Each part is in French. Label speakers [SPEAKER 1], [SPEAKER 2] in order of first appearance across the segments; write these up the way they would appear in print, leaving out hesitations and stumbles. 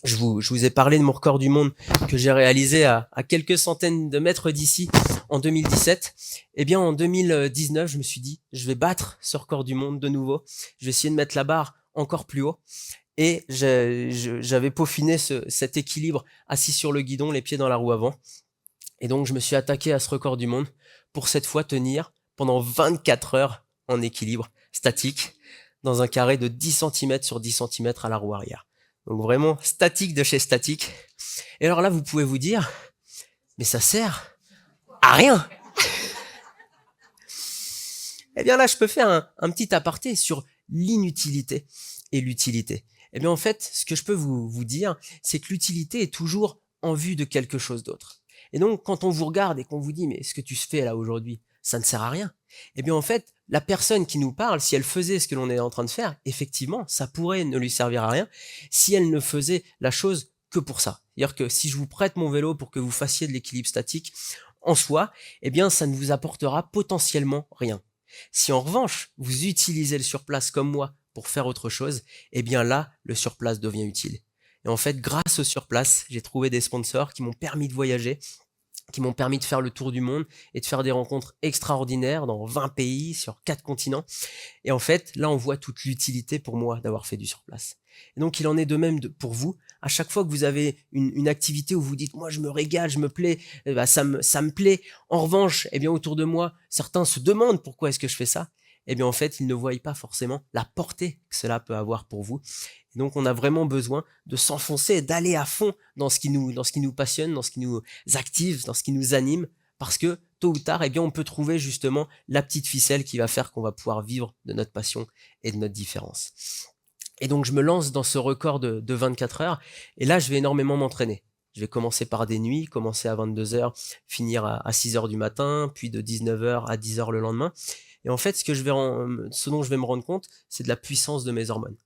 [SPEAKER 1] Je vous ai parlé de mon record du monde que j'ai réalisé à quelques centaines de mètres d'ici en 2017. Eh bien, en 2019, je me suis dit, je vais battre ce record du monde de nouveau. Je vais essayer de mettre la barre encore plus haut. Et j'avais peaufiné cet équilibre assis sur le guidon, les pieds dans la roue avant. Et donc, je me suis attaqué à ce record du monde pour cette fois tenir pendant 24 heures en équilibre statique dans un carré de 10 cm sur 10 cm à la roue arrière. Donc vraiment statique de chez statique. Et alors là, vous pouvez vous dire, mais ça sert à rien. Eh bien là, je peux faire un petit aparté sur l'inutilité et l'utilité. Eh bien en fait, ce que je peux vous dire, c'est que l'utilité est toujours en vue de quelque chose d'autre. Et donc, quand on vous regarde et qu'on vous dit, mais ce que tu fais là aujourd'hui, ça ne sert à rien. Eh bien en fait, la personne qui nous parle, si elle faisait ce que l'on est en train de faire, effectivement, ça pourrait ne lui servir à rien si elle ne faisait la chose que pour ça. C'est-à-dire que si je vous prête mon vélo pour que vous fassiez de l'équilibre statique, en soi, eh bien ça ne vous apportera potentiellement rien. Si en revanche, vous utilisez le surplace comme moi pour faire autre chose, eh bien là, le surplace devient utile. Et en fait, grâce au surplace, j'ai trouvé des sponsors qui m'ont permis de voyager, qui m'ont permis de faire le tour du monde et de faire des rencontres extraordinaires dans 20 pays sur 4 continents. Et en fait, là, on voit toute l'utilité pour moi d'avoir fait du surplace. Et donc, il en est de même pour vous. À chaque fois que vous avez une activité où vous dites, moi, je me régale, je me plais, ça me plaît. En revanche, eh bien, autour de moi, certains se demandent pourquoi est-ce que je fais ça. Eh bien, en fait, ils ne voient pas forcément la portée que cela peut avoir pour vous. Et donc, on a vraiment besoin de s'enfoncer, d'aller à fond dans ce qui nous passionne, dans ce qui nous active, dans ce qui nous anime, parce que tôt ou tard, eh bien, on peut trouver justement la petite ficelle qui va faire qu'on va pouvoir vivre de notre passion et de notre différence. Et donc, je me lance dans ce record de 24 heures, et là, je vais énormément m'entraîner. Je vais commencer par des nuits, commencer à 22 heures, finir à 6 heures du matin, puis de 19 heures à 10 heures le lendemain. Et en fait, ce dont je vais me rendre compte, c'est de la puissance de mes hormones.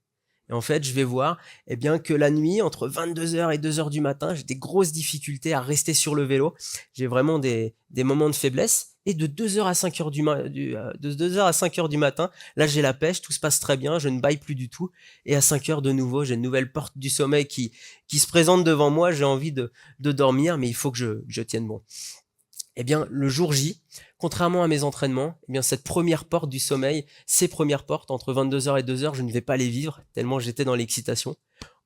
[SPEAKER 1] Et en fait, je vais voir eh bien, que la nuit, entre 22 heures et 2 heures du matin, j'ai des grosses difficultés à rester sur le vélo. J'ai vraiment des moments de faiblesse. Et de 2 heures à 5 heures de 2 heures à 5 heures du matin, là, j'ai la pêche, tout se passe très bien, je ne baille plus du tout. Et à 5 heures de nouveau, j'ai une nouvelle porte du sommeil qui se présente devant moi. J'ai envie de dormir, mais il faut que je tienne bon. Eh bien, le jour J, contrairement à mes entraînements, eh bien, cette première porte du sommeil, ces premières portes, entre 22 heures et 2 heures, je ne vais pas les vivre, tellement j'étais dans l'excitation.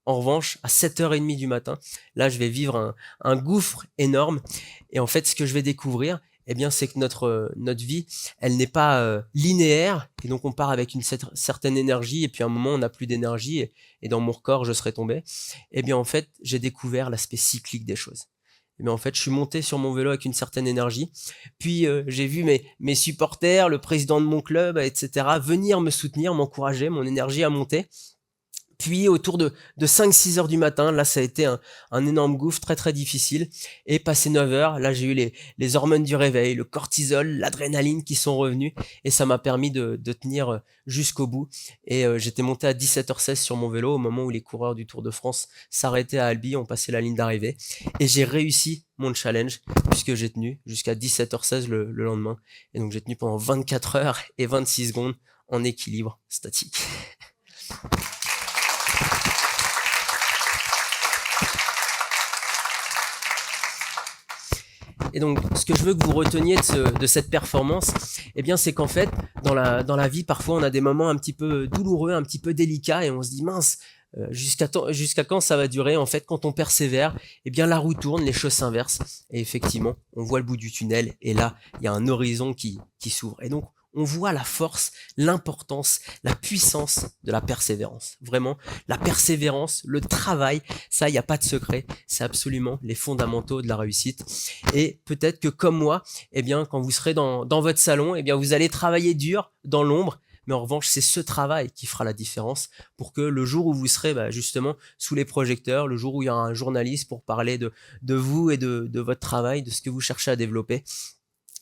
[SPEAKER 1] En revanche, à 7h30 du matin, là, je vais vivre un gouffre énorme. Et en fait, ce que je vais découvrir, eh bien, c'est que notre vie, elle n'est pas linéaire. Et donc, on part avec une certaine énergie. Et puis, à un moment, on n'a plus d'énergie. Et dans mon record, je serais tombé. Eh bien, en fait, j'ai découvert l'aspect cyclique des choses. Mais en fait, je suis monté sur mon vélo avec une certaine énergie. Puis j'ai vu mes supporters, le président de mon club, etc., venir me soutenir, m'encourager, mon énergie a monté. Puis autour de 5-6 heures du matin, là ça a été un énorme gouffre très très difficile. Et passé 9 heures, là j'ai eu les hormones du réveil, le cortisol, l'adrénaline qui sont revenus. Et ça m'a permis de tenir jusqu'au bout. Et j'étais monté à 17h16 sur mon vélo au moment où les coureurs du Tour de France s'arrêtaient à Albi, ont passé la ligne d'arrivée. Et j'ai réussi mon challenge puisque j'ai tenu jusqu'à 17h16 le lendemain. Et donc j'ai tenu pendant 24 heures et 26 secondes en équilibre statique. Et donc, ce que je veux que vous reteniez de cette performance, eh bien, c'est qu'en fait, dans la vie, parfois, on a des moments un petit peu douloureux, un petit peu délicats, et on se dit, mince, jusqu'à quand ça va durer? En fait, quand on persévère, eh bien, la roue tourne, les choses s'inversent, et effectivement, on voit le bout du tunnel, et là, il y a un horizon qui s'ouvre. Et donc, on voit la force, l'importance, la puissance de la persévérance. Vraiment, la persévérance, le travail, ça, il n'y a pas de secret. C'est absolument les fondamentaux de la réussite. Et peut-être que comme moi, eh bien, quand vous serez dans votre salon, eh bien, vous allez travailler dur dans l'ombre. Mais en revanche, c'est ce travail qui fera la différence pour que le jour où vous serez justement sous les projecteurs, le jour où il y aura un journaliste pour parler de vous et de votre travail, de ce que vous cherchez à développer,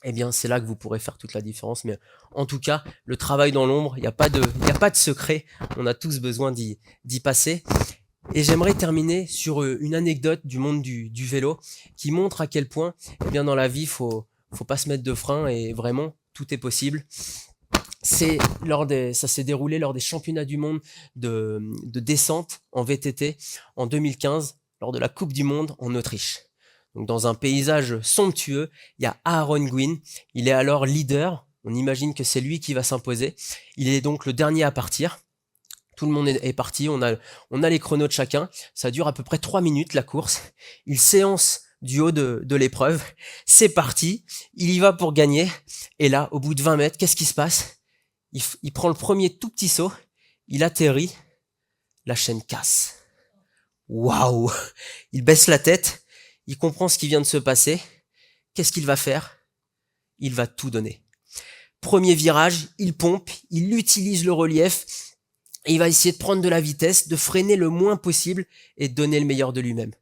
[SPEAKER 1] eh bien, c'est là que vous pourrez faire toute la différence. Mais en tout cas, le travail dans l'ombre, il n'y a pas de secret. On a tous besoin d'y passer. Et j'aimerais terminer sur une anecdote du monde du vélo qui montre à quel point, eh bien, dans la vie, faut pas se mettre de frein et vraiment, tout est possible. ça s'est déroulé lors des championnats du monde de descente en VTT en 2015, lors de la Coupe du Monde en Autriche. Donc, dans un paysage somptueux, il y a Aaron Gwin. Il est alors leader. On imagine que c'est lui qui va s'imposer. Il est donc le dernier à partir. Tout le monde est parti. On a les chronos de chacun. Ça dure à peu près 3 minutes, la course. Il séance du haut de l'épreuve. C'est parti. Il y va pour gagner. Et là, au bout de 20 mètres, qu'est-ce qui se passe? Il prend le premier tout petit saut. Il atterrit. La chaîne casse. Waouh! Il baisse la tête. Il comprend ce qui vient de se passer. Qu'est-ce qu'il va faire? Il va tout donner. Premier virage, il pompe, il utilise le relief, et il va essayer de prendre de la vitesse, de freiner le moins possible et de donner le meilleur de lui-même.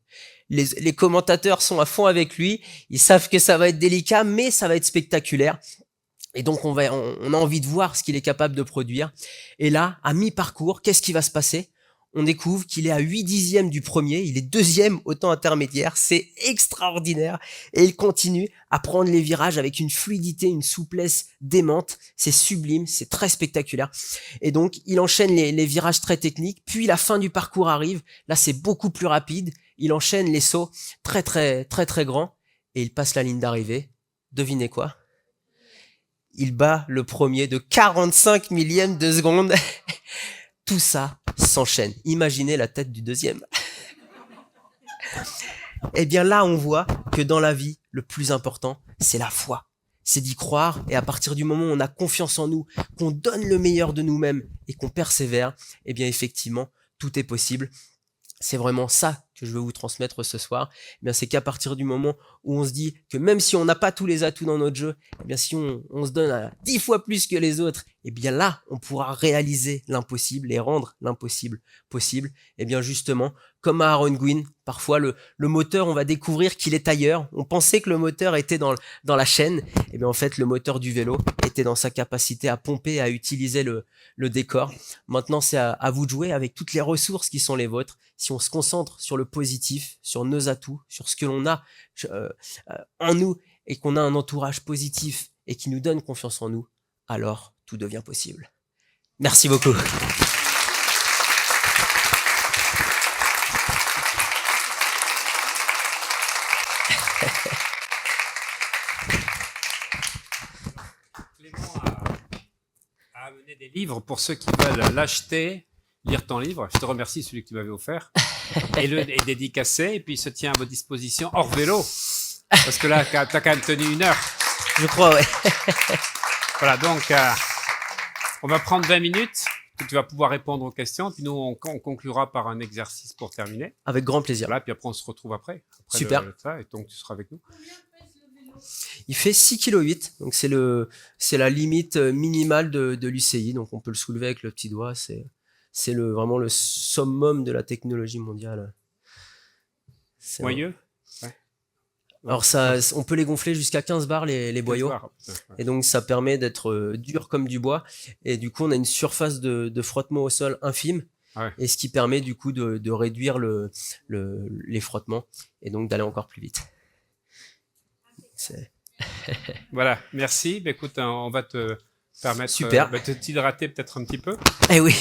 [SPEAKER 1] Les commentateurs sont à fond avec lui, ils savent que ça va être délicat, mais ça va être spectaculaire. Et donc on a envie de voir ce qu'il est capable de produire. Et là, à mi-parcours, qu'est-ce qui va se passer? On découvre qu'il est à 8/10 du premier, il est deuxième au temps intermédiaire, c'est extraordinaire, et il continue à prendre les virages avec une fluidité, une souplesse démente, c'est sublime, c'est très spectaculaire, et donc il enchaîne les virages très techniques, puis la fin du parcours arrive, là c'est beaucoup plus rapide, il enchaîne les sauts très grands, et il passe la ligne d'arrivée, devinez quoi? Il bat le premier de 45 millièmes de seconde. Tout ça s'enchaîne. Imaginez la tête du deuxième. Eh bien là, on voit que dans la vie, le plus important, c'est la foi. C'est d'y croire, et à partir du moment où on a confiance en nous, qu'on donne le meilleur de nous-mêmes et qu'on persévère, eh bien effectivement, tout est possible. C'est vraiment ça que je veux vous transmettre ce soir. Eh bien, c'est qu'à partir du moment où on se dit que même si on n'a pas tous les atouts dans notre jeu, eh bien, si on se donne à 10 fois plus que les autres, eh bien là, on pourra réaliser l'impossible et rendre l'impossible possible. Eh bien, justement, comme à Aaron Gwin, parfois le moteur, on va découvrir qu'il est ailleurs. On pensait que le moteur était dans la chaîne. Eh bien, en fait, le moteur du vélo était dans sa capacité à pomper, à utiliser le décor. Maintenant, c'est à vous de jouer avec toutes les ressources qui sont les vôtres. Si on se concentre sur le positif, sur nos atouts, sur ce que l'on a en nous et qu'on a un entourage positif et qui nous donne confiance en nous, alors tout devient possible. Merci beaucoup.
[SPEAKER 2] Clément a amené des livres pour ceux qui veulent l'acheter, lire ton livre. Je te remercie, celui que tu m'avais offert. Et le est dédicacé, et puis il se tient à votre disposition hors vélo. Parce que là, tu as quand même tenu 1 heure.
[SPEAKER 1] Je crois, ouais.
[SPEAKER 2] Voilà, donc on va prendre 20 minutes, que tu vas pouvoir répondre aux questions, puis nous, on conclura par un exercice pour terminer.
[SPEAKER 1] Avec grand plaisir.
[SPEAKER 2] Voilà, puis après, on se retrouve après
[SPEAKER 1] Super.
[SPEAKER 2] Ça, et donc tu seras avec nous.
[SPEAKER 1] Il fait 6,8 kg, donc c'est la limite minimale de l'UCI, donc on peut le soulever avec le petit doigt, c'est vraiment le summum de la technologie mondiale.
[SPEAKER 2] Boyeux? Ouais.
[SPEAKER 1] Alors on peut les gonfler jusqu'à 15 bars les boyaux, et donc ça permet d'être dur comme du bois, et du coup on a une surface de frottement au sol infime,
[SPEAKER 2] ouais.
[SPEAKER 1] Et ce qui permet du coup de réduire les frottements, et donc d'aller encore plus vite.
[SPEAKER 2] Voilà, merci. Bah, écoute, on va te permettre de t'hydrater peut-être un petit peu.
[SPEAKER 1] Eh oui.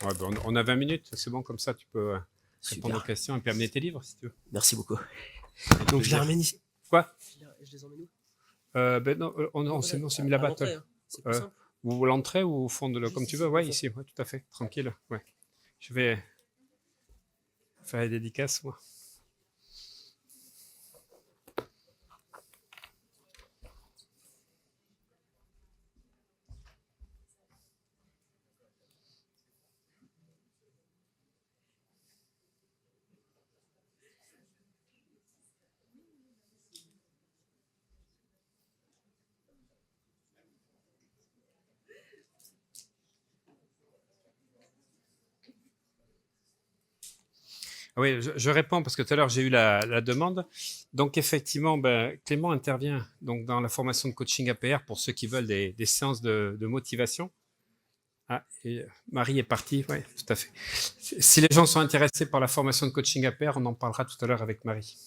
[SPEAKER 2] Ouais, bah, on a 20 minutes, c'est bon, comme ça tu peux répondre aux questions et puis amener tes livres si tu veux.
[SPEAKER 1] Merci beaucoup. Donc je les ramène ici.
[SPEAKER 2] Quoi?
[SPEAKER 1] Je les emmène où?
[SPEAKER 2] Ben non, on s'est mis là-bas.
[SPEAKER 1] C'est plus simple.
[SPEAKER 2] Ou l'entrée ou au fond comme tu veux. Ouais, ici, ouais, tout à fait, tranquille. Ouais. Je vais faire les dédicaces, moi. Oui, je réponds parce que tout à l'heure j'ai eu la demande. Donc effectivement, Clément intervient donc dans la formation de coaching APR pour ceux qui veulent des séances de motivation. Ah, et Marie est partie, oui, tout à fait. Si les gens sont intéressés par la formation de coaching APR, on en parlera tout à l'heure avec Marie.